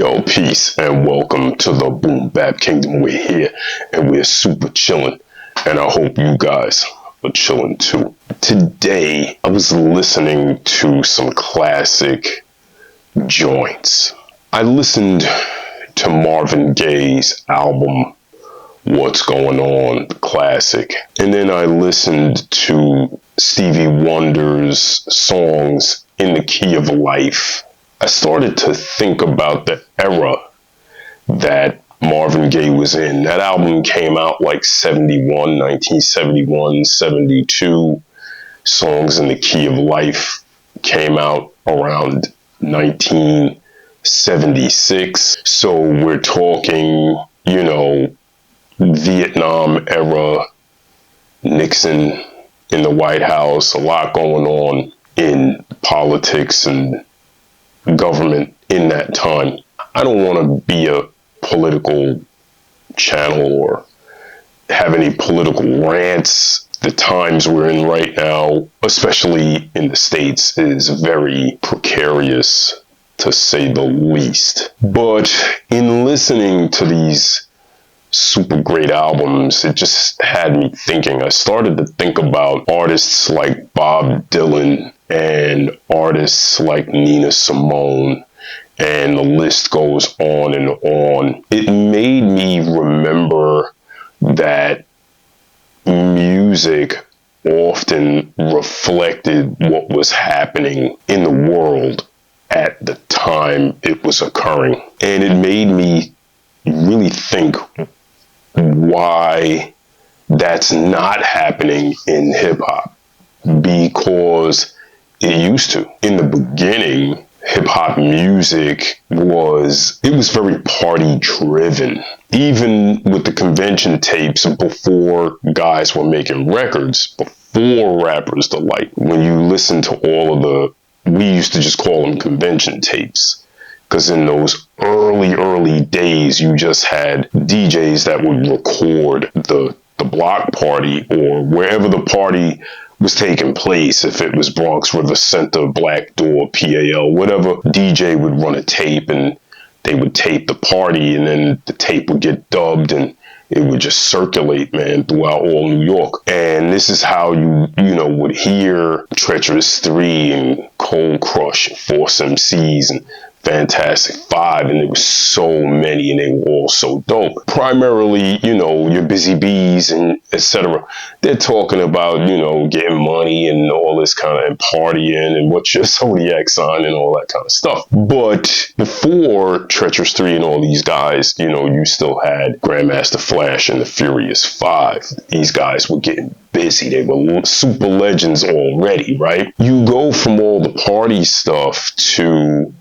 Yo, peace and welcome to the Boom Bap Kingdom. We're here and we're super chilling, and I hope you guys are chilling too. Today, I was listening to some classic joints. I listened to Marvin Gaye's album, What's Going On, the classic. And then I listened to Stevie Wonder's songs In the Key of Life. I started to think about the era that Marvin Gaye was in. That album came out like 1971, 72. Songs in the Key of Life came out around 1976. So we're talking, Vietnam era, Nixon in the White House, a lot going on in politics and government in that time. I don't want to be a political channel or have any political rants. The times we're in right now, especially in the States, is very precarious, to say the least. But in listening to these super great albums, it just had me thinking. I started to think about artists like Bob Dylan and artists like Nina Simone, and the list goes on and on. It made me remember that music often reflected what was happening in the world at the time it was occurring. And it made me really think why that's not happening in hip hop, because it used to. In the beginning, hip hop music was very party driven. Even with the convention tapes, before guys were making records, before Rappers Delight, when you listen to all of we used to just call them convention tapes. Because in those early days, you just had DJs that would record the block party or wherever the party was taking place. If it was Bronx River Center, Black Door, PAL, whatever, DJ would run a tape and they would tape the party, and then the tape would get dubbed and it would just circulate, man, throughout all New York. And this is how you would hear Treacherous 3 and Cold Crush, Force MCs and Fantastic Five, and there were so many, and they were all so dope. Primarily, your Busy Bees and etc. They're talking about, getting money and all this kind of, and partying and what's your zodiac sign and all that kind of stuff. But before Treacherous 3 and all these guys, you still had Grandmaster Flash and the Furious 5. These guys were getting busy. They were super legends already, right? You go from all the party stuff to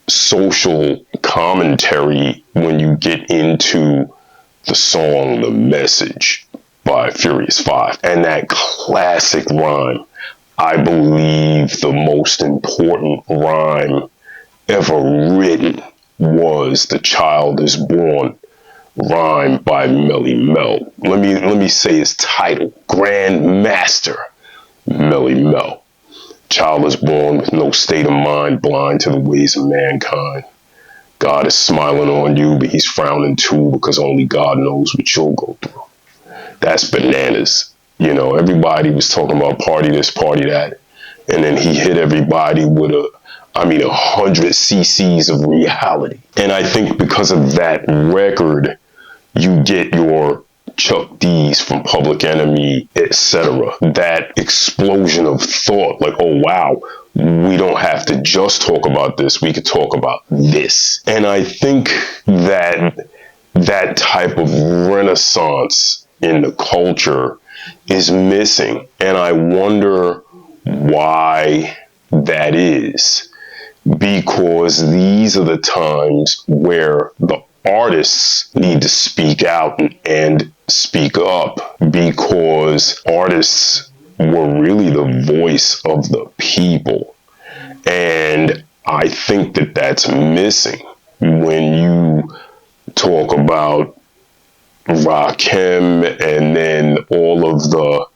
social commentary when you get into the song The Message by Furious 5. And that classic rhyme, I believe the most important rhyme ever written, was The Child Is Born rhyme by Melly Mel. Let me say his title: Grandmaster Melly Mel. Child is born with no state of mind, blind to the ways of mankind. God is smiling on you, but he's frowning too, because only God knows what you'll go through. That's bananas. Everybody was talking about party this, party that. And then he hit everybody with 100 cc's of reality. And I think because of that record, you get your Chuck D's from Public Enemy, etc. That explosion of thought, like, oh wow, we don't have to just talk about this, we could talk about this. And I think that type of renaissance in the culture is missing. And I wonder why that is. Because these are the times where the artists need to speak out and speak up, because artists were really the voice of the people. And I think that that's missing when you talk about Rakim and then all of the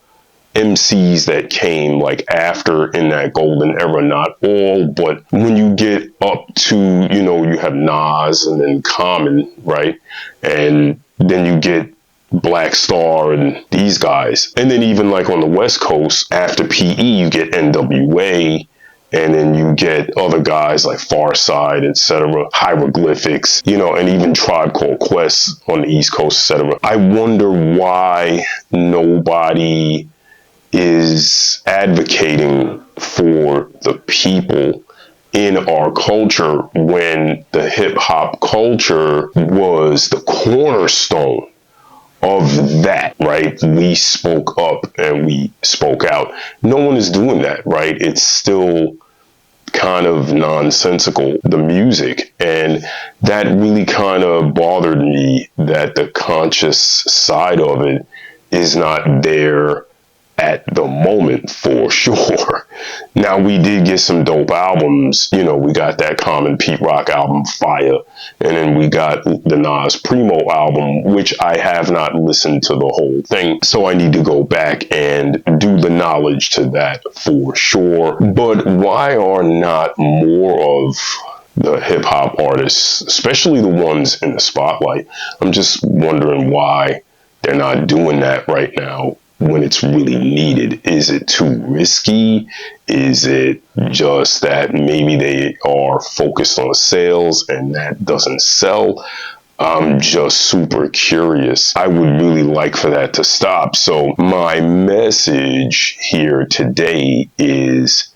MCs that came like after in that golden era, not all, but when you get up to, you have Nas and then Common, right? And then you get Black Star and these guys. And then even like on the West Coast, after PE, you get NWA, and then you get other guys like Pharcyde, etc., Hieroglyphics, and even Tribe Called Quest on the East Coast, etc. I wonder why nobody is advocating for the people in our culture when the hip hop culture was the cornerstone of that, right? We spoke up and we spoke out. No one is doing that, right? It's still kind of nonsensical, the music. And that really kind of bothered me, that the conscious side of it is not there at the moment, for sure. Now, we did get some dope albums. We got that Common Pete Rock album, Fire, and then we got the Nas Primo album, which I have not listened to the whole thing, so I need to go back and do the knowledge to that for sure. But why are not more of the hip hop artists, especially the ones in the spotlight? I'm just wondering why they're not doing that right now when it's really needed. Is it too risky? Is it just that maybe they are focused on sales and that doesn't sell? I'm just super curious. I would really like for that to stop. So my message here today is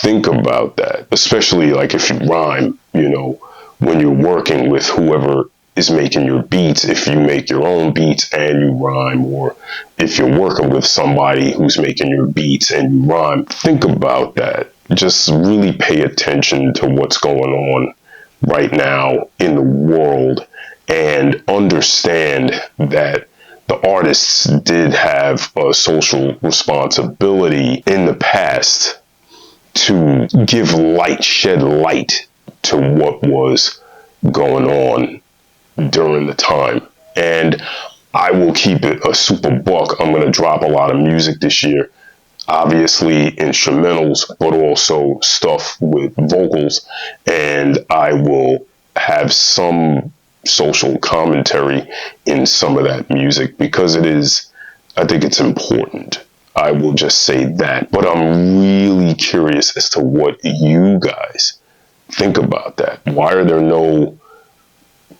think about that, especially like if you rhyme, when you're working with whoever is making your beats, if you make your own beats and you rhyme, or if you're working with somebody who's making your beats and you rhyme, think about that. Just really pay attention to what's going on right now in the world and understand that the artists did have a social responsibility in the past to give light, shed light to what was going on during the time. And I will keep it a super buck. I'm going to drop a lot of music this year, obviously instrumentals, but also stuff with vocals, and I will have some social commentary in some of that music because I think it's important. I will just say that. But I'm really curious as to what you guys think about that. Why are there no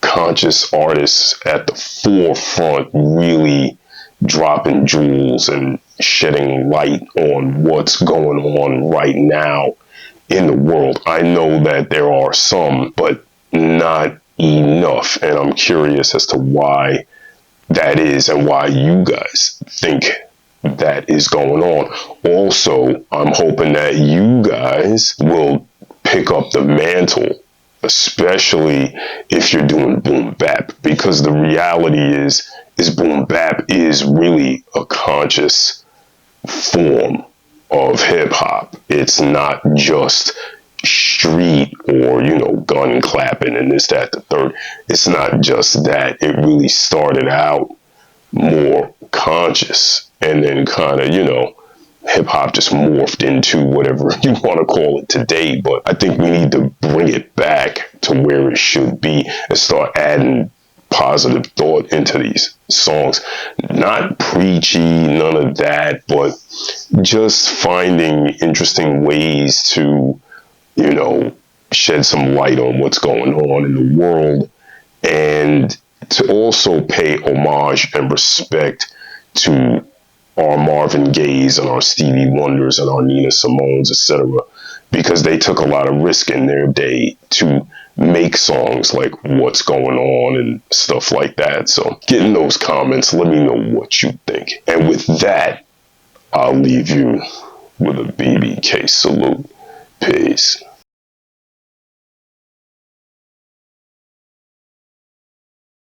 conscious artists at the forefront really dropping jewels and shedding light on what's going on right now in the world? I know that there are some, but not enough. And I'm curious as to why that is and why you guys think that is going on. Also, I'm hoping that you guys will pick up the mantle, especially if you're doing boom bap, because the reality is boom bap is really a conscious form of hip hop. It's not just street or, gun clapping and this, that, the third. It's not just that. It really started out more conscious, and then kind of, hip hop just morphed into whatever you want to call it today. But I think we need to bring it back to where it should be and start adding positive thought into these songs. Not preachy, none of that, but just finding interesting ways to, shed some light on what's going on in the world, and to also pay homage and respect to our Marvin Gayes and our Stevie Wonders and our Nina Simones, etc., because they took a lot of risk in their day to make songs like What's Going On and stuff like that. So get in those comments. Let me know what you think. And with that, I'll leave you with a BBK salute. Peace.